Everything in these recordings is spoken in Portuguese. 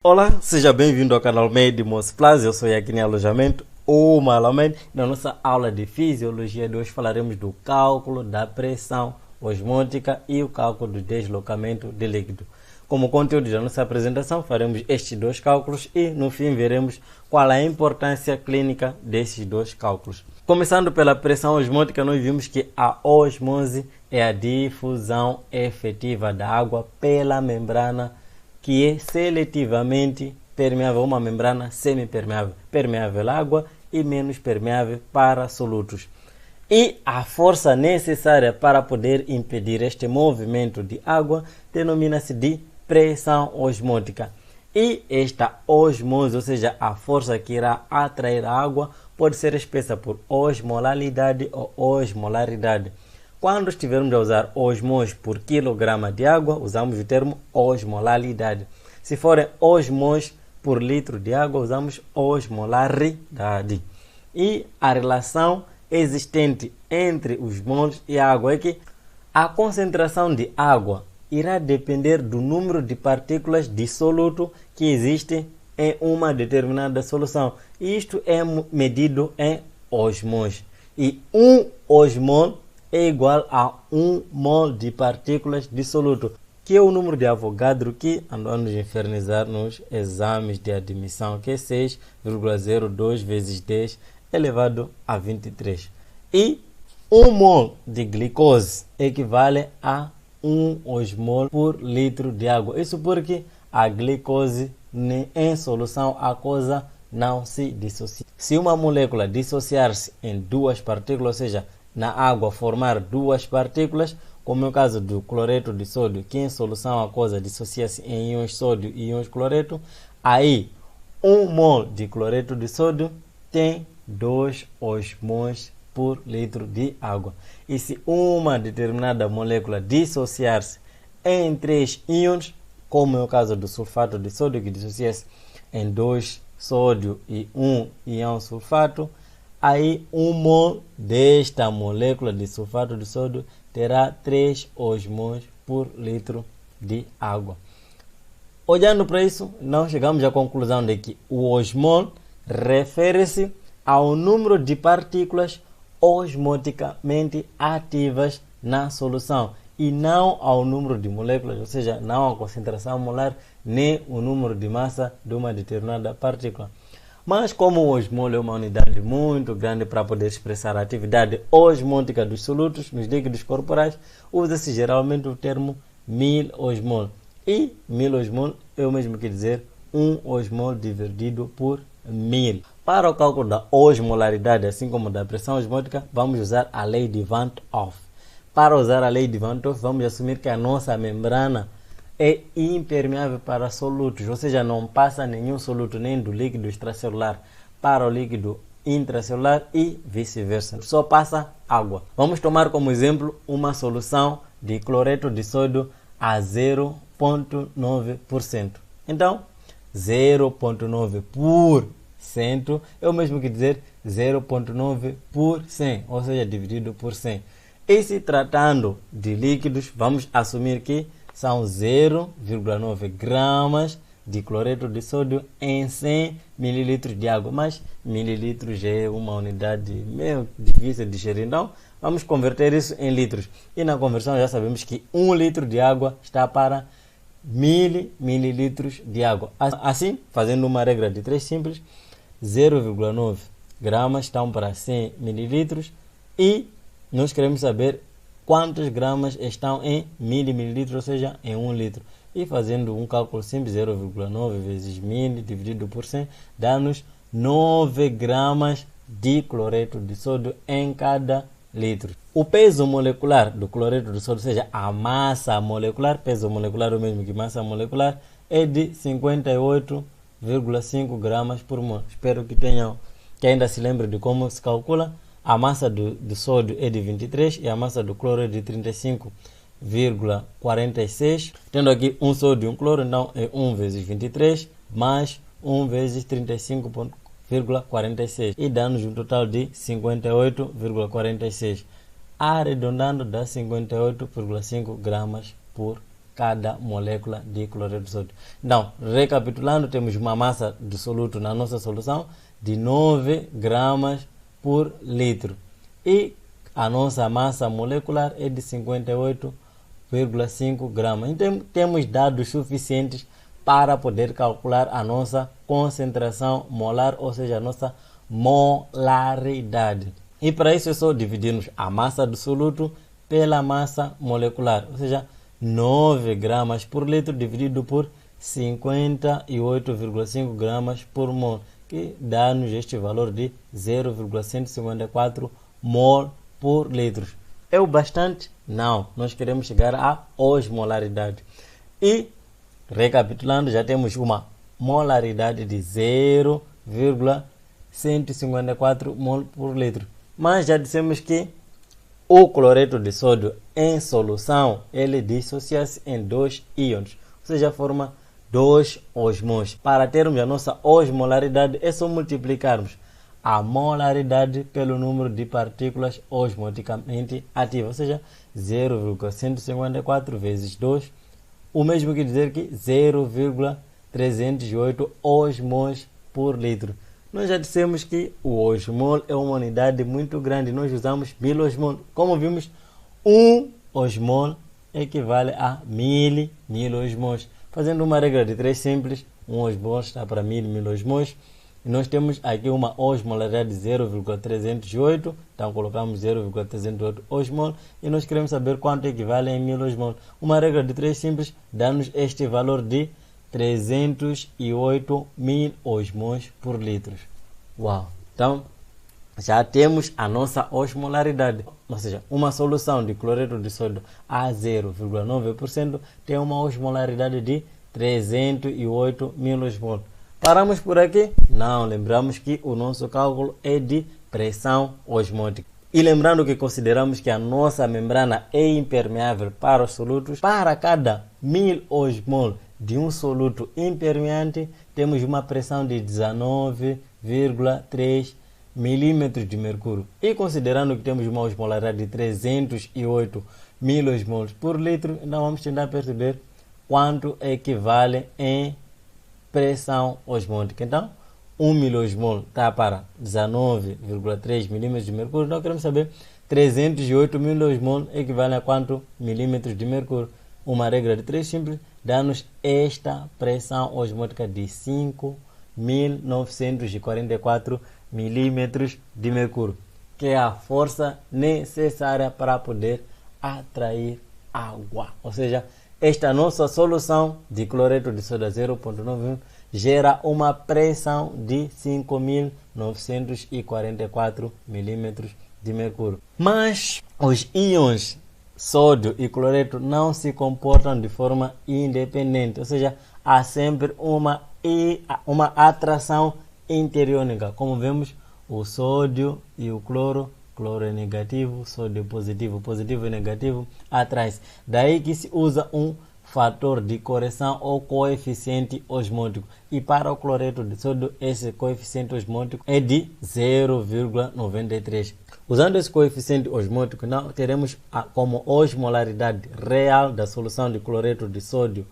Olá, seja bem-vindo ao canal Made Moço Plus. Eu sou Yakini Alojamento, ou Malamed. Na nossa aula de Fisiologia de hoje falaremos do cálculo da pressão osmótica e o cálculo do deslocamento de líquido. Como conteúdo da nossa apresentação, faremos estes dois cálculos e no fim veremos qual a importância clínica desses dois cálculos. Começando pela pressão osmótica, nós vimos que a osmose é a difusão efetiva da água pela membrana que é seletivamente permeável, uma membrana semipermeável, permeável à água e menos permeável para solutos. E a força necessária para poder impedir este movimento de água denomina-se de pressão osmótica. E esta osmose, ou seja, a força que irá atrair a água, pode ser expressa por osmolalidade ou osmolaridade. Quando estivermos a usar osmose por quilograma de água, usamos o termo osmolalidade. Se forem osmose por litro de água, usamos osmolaridade. E a relação existente entre os mols e a água é que a concentração de água irá depender do número de partículas de soluto que existe em uma determinada solução. Isto é medido em osmose. E um osmol é igual a 1 mol de partículas de soluto, que é o número de Avogadro que andou a nos infernizar nos exames de admissão, que é 6,02 vezes 10 elevado a 23. E 1 mol de glicose equivale a 1 osmol por litro de água. Isso porque a glicose em solução aquosa não se dissocia. Se uma molécula dissociar-se em duas partículas, ou seja, na água formar duas partículas, como é o caso do cloreto de sódio, que em solução aquosa dissocia-se em íons sódio e íons cloreto, aí 1 mol de cloreto de sódio tem 2 osmos por litro de água. E se uma determinada molécula dissociar-se em 3 íons, como é o caso do sulfato de sódio, que dissocia-se em 2 sódio e 1 íon sulfato, aí 1 mol desta molécula de sulfato de sódio terá 3 osmos por litro de água. Olhando para isso, nós chegamos à conclusão de que o osmol refere-se ao número de partículas osmoticamente ativas na solução e não ao número de moléculas, ou seja, não à concentração molar, nem o número de massa de uma determinada partícula. Mas como o osmol é uma unidade muito grande para poder expressar a atividade osmótica dos solutos nos líquidos corporais, usa-se geralmente o termo 1000 osmol. E 1000 osmol é o mesmo que dizer 1 osmol dividido por 1000. Para o cálculo da osmolaridade, assim como da pressão osmótica, vamos usar a lei de Van 't Hoff. Para usar a lei de Van 't Hoff, vamos assumir que a nossa membrana é impermeável para solutos, ou seja, não passa nenhum soluto nem do líquido extracelular para o líquido intracelular e vice-versa. Só passa água. Vamos tomar como exemplo uma solução de cloreto de sódio a 0,9%. Então, 0,9% é o mesmo que dizer 0,9 por 100, ou seja, dividido por 100. E se tratando de líquidos, vamos assumir que são 0,9 gramas de cloreto de sódio em 100 mililitros de água. Mas mililitros já é uma unidade meio difícil de digerir. Então, vamos converter isso em litros. E na conversão já sabemos que 1 litro de água está para 1000 mililitros de água. Assim, fazendo uma regra de 3 simples, 0,9 gramas estão para 100 mililitros e nós queremos saber quantos gramas estão em 1000 mililitros, ou seja, em 1 litro. E fazendo um cálculo simples, 0,9 vezes 1000 dividido por 100, dá-nos 9 gramas de cloreto de sódio em cada litro. O peso molecular do cloreto de sódio, ou seja, a massa molecular, peso molecular é o mesmo que massa molecular, é de 58,5 gramas por mol. Espero que ainda se lembre de como se calcula. A massa do sódio é de 23 e a massa do cloro é de 35,46. Tendo aqui um sódio e um cloro, então é 1 vezes 23 mais 1 vezes 35,46. E dá-nos um total de 58,46. Arredondando dá 58,5 gramas por cada molécula de cloreto de sódio. Então, recapitulando, temos uma massa do soluto na nossa solução de 9 gramas por litro. E a nossa massa molecular é de 58,5 gramas. Então, temos dados suficientes para poder calcular a nossa concentração molar, ou seja, a nossa molaridade. E para isso é só dividirmos a massa do soluto pela massa molecular, ou seja, 9 gramas por litro dividido por 58,5 gramas por mol, que dá-nos este valor de 0,154 mol por litro. É o bastante? Não, nós queremos chegar à osmolaridade. E, recapitulando, já temos uma molaridade de 0,154 mol por litro. Mas já dissemos que o cloreto de sódio em solução, ele dissocia-se em 2 íons, ou seja, forma 2 osmos. Para termos a nossa osmolaridade, é só multiplicarmos a molaridade pelo número de partículas osmoticamente ativas, ou seja, 0,154 vezes 2, o mesmo que dizer que 0,308 osmos por litro. Nós já dissemos que o osmol é uma unidade muito grande. Nós usamos milosmol. Como vimos, 1 osmol equivale a 1000 milosmols. Fazendo uma regra de 3 simples, 1 osmol está para 1000 milosmols. E nós temos aqui uma osmolaridade de 0,308. Então colocamos 0,308 osmol. E nós queremos saber quanto equivale em milosmol. Uma regra de 3 simples dá-nos este valor de 308 mil osmos por litro. Uau! Então, já temos a nossa osmolaridade. Ou seja, uma solução de cloreto de sódio a 0,9% tem uma osmolaridade de 308 mil osmol. Paramos por aqui? Não, lembramos que o nosso cálculo é de pressão osmótica. E lembrando que consideramos que a nossa membrana é impermeável para os solutos, para cada 1000 osmol de um soluto impermeante, temos uma pressão de 19,3 milímetros de mercúrio. E considerando que temos uma osmolaridade de 308 mil osmols por litro, então vamos tentar perceber quanto equivale em pressão osmótica. Então, 1 milosmol está para 19,3 milímetros de mercúrio. Então, queremos saber 308 milosmol equivale a quanto milímetros de mercúrio. Uma regra de 3 simples dá-nos esta pressão osmótica de 5.944 milímetros de mercúrio, que é a força necessária para poder atrair água. Ou seja, esta nossa solução de cloreto de sódio 0,91 gera uma pressão de 5.944 milímetros de mercúrio. Mas os íons sódio e cloreto não se comportam de forma independente, ou seja, há sempre uma atração interiônica. Como vemos, o sódio e o cloro é negativo, sódio positivo, positivo e negativo atraem-se. Daí que se usa um fator de correção ou coeficiente osmótico. E para o cloreto de sódio, esse coeficiente osmótico é de 0,93. Usando esse coeficiente osmótico, não teremos como osmolaridade real da solução de cloreto de sódio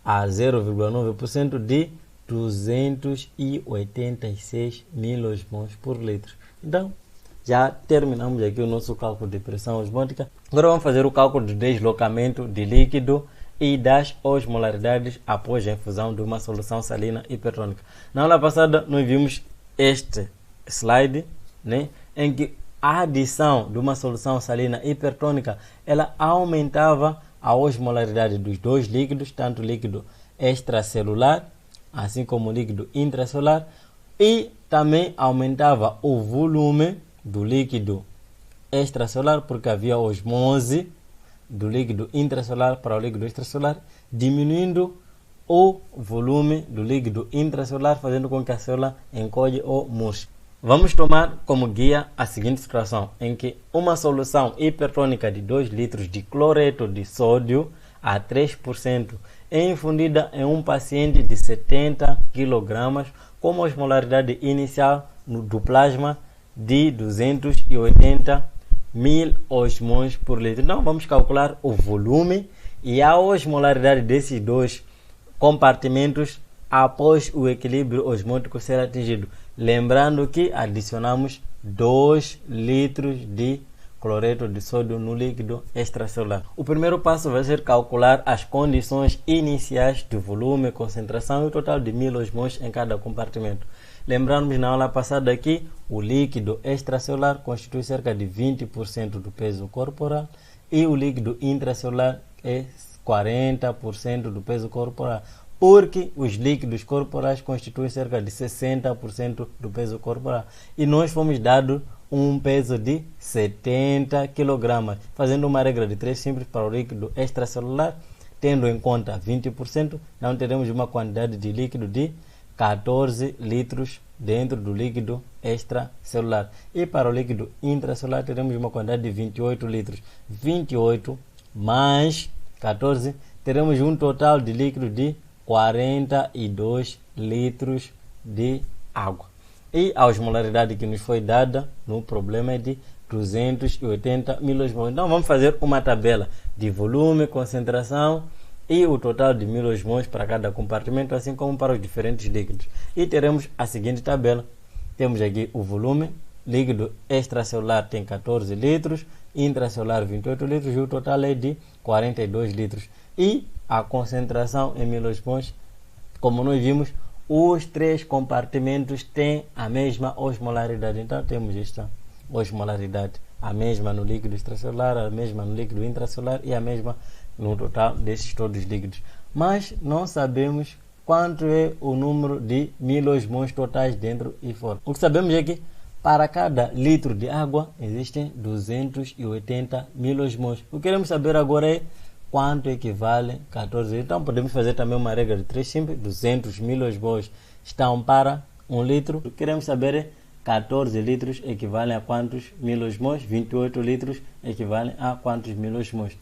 a 0,9% de 286 milosmols por litro. Então, já terminamos aqui o nosso cálculo de pressão osmótica. Agora vamos fazer o cálculo do deslocamento de líquido e das osmolaridades após a infusão de uma solução salina hipertônica. Na aula passada nós vimos este slide, né, em que a adição de uma solução salina hipertônica, ela aumentava a osmolaridade dos dois líquidos, tanto líquido extracelular, assim como líquido intracelular, e também aumentava o volume do líquido extracelular, porque havia osmose do líquido intracelular para o líquido extracelular, diminuindo o volume do líquido intracelular, fazendo com que a célula encolhe ou murche. Vamos tomar como guia a seguinte situação, em que uma solução hipertônica de 2 litros de cloreto de sódio a 3% é infundida em um paciente de 70 kg com uma osmolaridade inicial do plasma de 280 mil osmos por litro. Então vamos calcular o volume e a osmolaridade desses dois compartimentos após o equilíbrio osmótico ser atingido. Lembrando que adicionamos 2 litros de cloreto de sódio no líquido extracelular. O primeiro passo vai ser calcular as condições iniciais de volume, concentração e o total de 1000 osmos em cada compartimento. Lembramos na aula passada que o líquido extracelular constitui cerca de 20% do peso corporal e o líquido intracelular é 40% do peso corporal, porque os líquidos corporais constituem cerca de 60% do peso corporal. E nós fomos dados um peso de 70 kg, fazendo uma regra de 3 simples para o líquido extracelular, tendo em conta 20%, não teremos uma quantidade de líquido de 14 litros dentro do líquido extracelular. E para o líquido intracelular teremos uma quantidade de 28 litros. 28 mais 14, teremos um total de líquido de 42 litros de água. E a osmolaridade que nos foi dada no problema é de 280 mil osmos. Então vamos fazer uma tabela de volume, concentração e o total de 1000 osmos para cada compartimento, assim como para os diferentes líquidos. E teremos a seguinte tabela. Temos aqui o volume, líquido extracelular tem 14 litros, intracelular 28 litros e o total é de 42 litros. E a concentração em 1000 osmos, como nós vimos, os três compartimentos têm a mesma osmolaridade. Então temos esta osmolaridade, a mesma no líquido extracelular, a mesma no líquido intracelular e a mesma no total desses todos líquidos. Mas não sabemos quanto é o número de 1000 osmos totais dentro e fora. O que sabemos é que para cada litro de água existem 280 mil osmos. O que queremos saber agora é quanto equivale 14 litros. Então podemos fazer também uma regra de 3 simples. 200 mil osmos estão para 1 litro. O que queremos saber é 14 litros equivalem a quantos mil osmos? 28 litros equivalem a quantos mil osmos?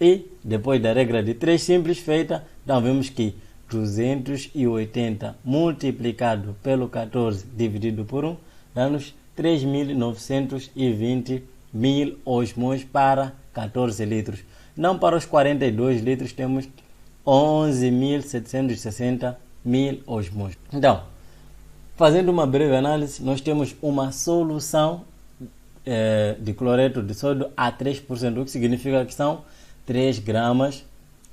E depois da regra de 3 simples feita, então vemos que 280 multiplicado pelo 14 dividido por 1 dá-nos 3.920 mil osmos para 14 litros. Não para os 42 litros temos 11.760 mil osmos. Então, fazendo uma breve análise, nós temos uma solução de cloreto de sódio a 3%, o que significa que são 3 gramas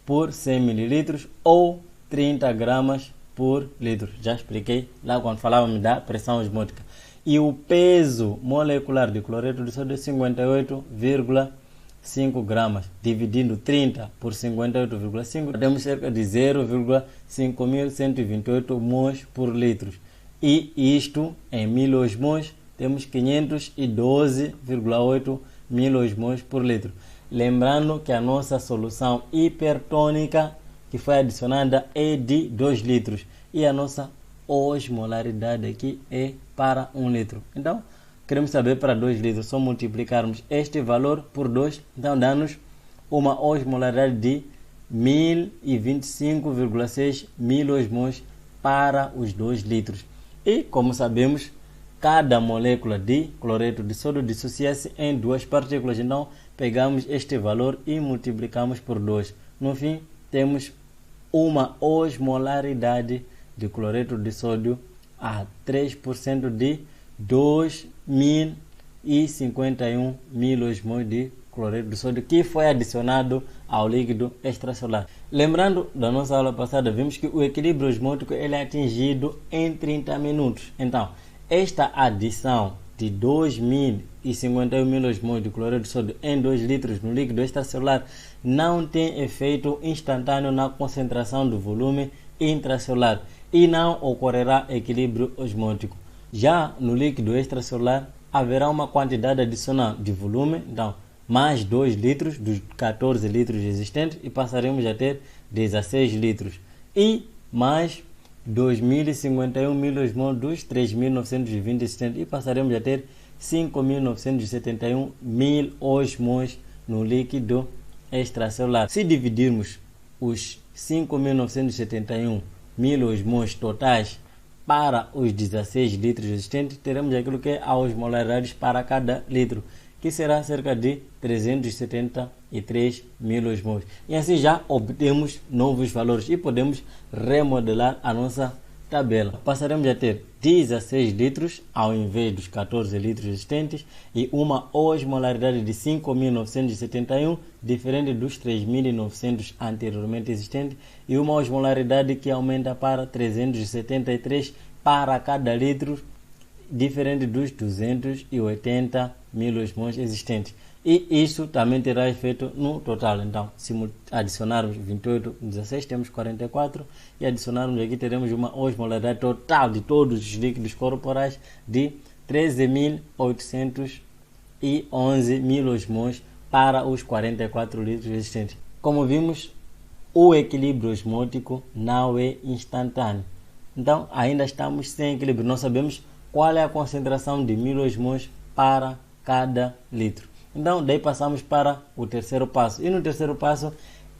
por 100 mililitros ou 30 gramas por litro. Já expliquei lá quando falávamos da pressão osmótica. E o peso molecular de cloreto de sódio é 58,5 gramas. Dividindo 30 por 58,5, temos cerca de 0,5128 mol por litro. E isto, em 1000 osmos, temos 512,8 mil osmos por litro. Lembrando que a nossa solução hipertônica que foi adicionada é de 2 litros. E a nossa osmolaridade aqui é para 1 litro. Então, queremos saber para 2 litros, só multiplicarmos este valor por 2, então dá-nos uma osmolaridade de 1025,6 mil osmos para os 2 litros. E, como sabemos, cada molécula de cloreto de sódio dissocia-se em 2 partículas. Então, pegamos este valor e multiplicamos por 2. No fim, temos uma osmolaridade de cloreto de sódio a 3% de 2.051 mil osmos de cloreto de sódio que foi adicionado ao líquido extracelular. Lembrando da nossa aula passada, vimos que o equilíbrio osmótico ele é atingido em 30 minutos. Então, esta adição de 2.051 mil osmos de cloreto de sódio em 2 litros no líquido extracelular não tem efeito instantâneo na concentração do volume intracelular e não ocorrerá equilíbrio osmótico. Já no líquido extracelular haverá uma quantidade adicional de volume, então mais 2 litros dos 14 litros existentes e passaremos a ter 16 litros e mais 2.051 mil osmos dos 3.920 existentes e passaremos a ter 5.971 mil osmos no líquido extracelular. Se dividirmos os 5.971 mil osmos totais para os 16 litros existentes, teremos aquilo que é a osmolaridade para cada litro. que será cerca de 373 milosmols. E assim já obtemos novos valores e podemos remodelar a nossa tabela. Passaremos a ter 16 litros ao invés dos 14 litros existentes e uma osmolaridade de 5.971, diferente dos 3.900 anteriormente existentes, e uma osmolaridade que aumenta para 373 para cada litro, diferente dos 280 milosmols existentes. E isso também terá efeito no total. Então, se adicionarmos 28, 16, temos 44. E adicionarmos aqui, teremos uma osmolaridade total de todos os líquidos corporais de 13.811 milosmols para os 44 litros existentes. Como vimos, o equilíbrio osmótico não é instantâneo. Então, ainda estamos sem equilíbrio. Não sabemos qual é a concentração de milosmols para cada litro. Então, daí passamos para o terceiro passo. E no terceiro passo,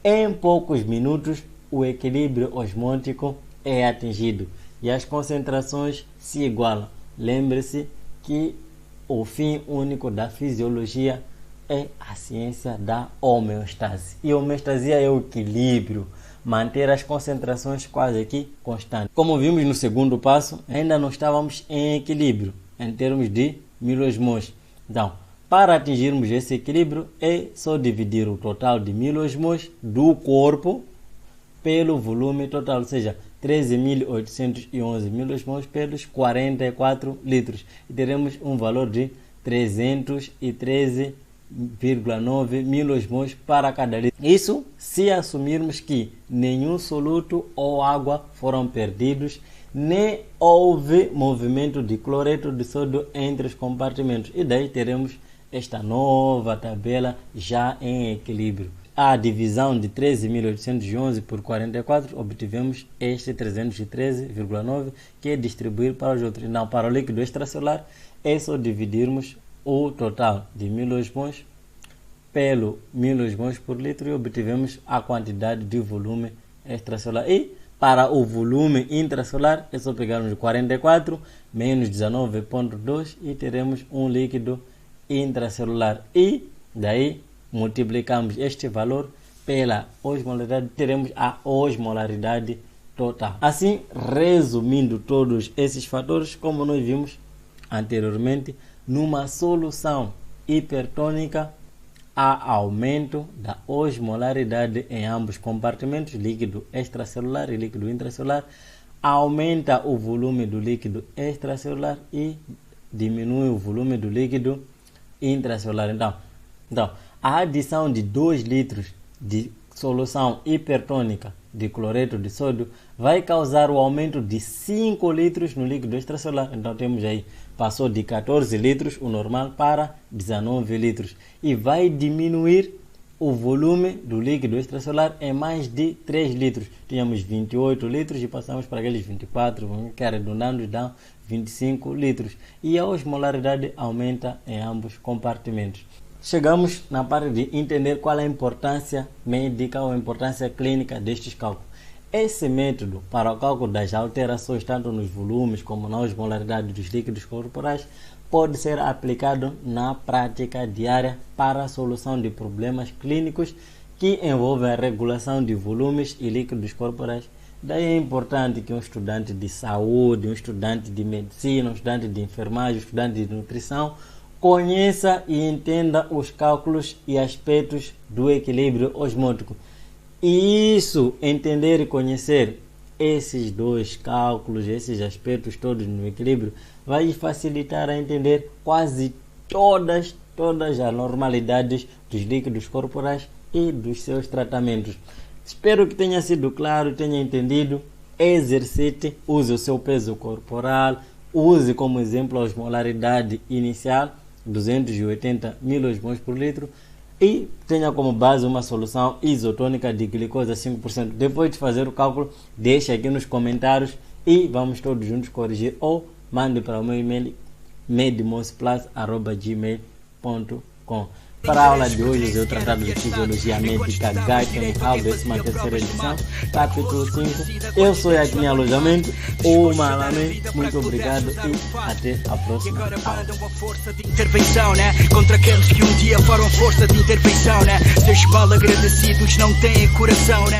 em poucos minutos, o equilíbrio osmótico é atingido e as concentrações se igualam. Lembre-se que o fim único da fisiologia é a ciência da homeostase. E a homeostasia é o equilíbrio, manter as concentrações quase que constantes. Como vimos no segundo passo, ainda não estávamos em equilíbrio em termos de milosmols. Então, para atingirmos esse equilíbrio, é só dividir o total de milosmols do corpo pelo volume total, ou seja, 13.811 milosmols pelos 44 litros. E teremos um valor de 313,9 milosmols para cada litro. Isso se assumirmos que nenhum soluto ou água foram perdidos, nem houve movimento de cloreto de sódio entre os compartimentos. E daí teremos esta nova tabela já em equilíbrio. A divisão de 13.811 por 44, obtivemos este 313,9, que é distribuir para os outros. Não, para o líquido extracelular, é só dividirmos o total de milosmols pelo milosmols por litro e obtivemos a quantidade de volume extracelular. E para o volume intracelular, é só pegarmos 44 menos 19,2 e teremos um líquido intracelular. E daí multiplicamos este valor pela osmolaridade, teremos a osmolaridade total. Assim, resumindo todos esses fatores, como nós vimos anteriormente, numa solução hipertônica há aumento da osmolaridade em ambos compartimentos, líquido extracelular e líquido intracelular, aumenta o volume do líquido extracelular e diminui o volume do líquido intracelular. Então, a adição de 2 litros de solução hipertônica de cloreto de sódio vai causar o aumento de 5 litros no líquido extracelular. Então temos aí, passou de 14 litros, o normal, para 19 litros. E vai diminuir o volume do líquido extracelular em mais de 3 litros. Tínhamos 28 litros e passamos para aqueles 24, que arredondando dão 25 litros. E a osmolaridade aumenta em ambos compartimentos. Chegamos na parte de entender qual é a importância médica ou a importância clínica destes cálculos. Esse método para o cálculo das alterações, tanto nos volumes como na osmolaridade dos líquidos corporais, pode ser aplicado na prática diária para a solução de problemas clínicos que envolvem a regulação de volumes e líquidos corporais. Daí é importante que um estudante de saúde, um estudante de medicina, um estudante de enfermagem, um estudante de nutrição conheça e entenda os cálculos e aspectos do equilíbrio osmótico. E isso, entender e conhecer esses dois cálculos, esses aspectos todos no equilíbrio, vai facilitar a entender quase todas as anormalidades dos líquidos corporais e dos seus tratamentos. Espero que tenha sido claro, tenha entendido. Exercite, use o seu peso corporal, use como exemplo a osmolaridade inicial, 280 milosmols por litro, e tenha como base uma solução isotônica de glicosa 5%. Depois de fazer o cálculo, deixe aqui nos comentários e vamos todos juntos corrigir, ou mande para o meu e-mail medimosplus@gmail.com. Para a aula de hoje, eu tratado de Fisiologia Médica Gastrointestinal, 13ª edição, capítulo 5. Eu sou aqui em alojamento, humanamente. Muito obrigado e até a próxima aula. Contra aqueles que um dia foram força de intervenção, né? Seus mal agradecidos não têm coração, né?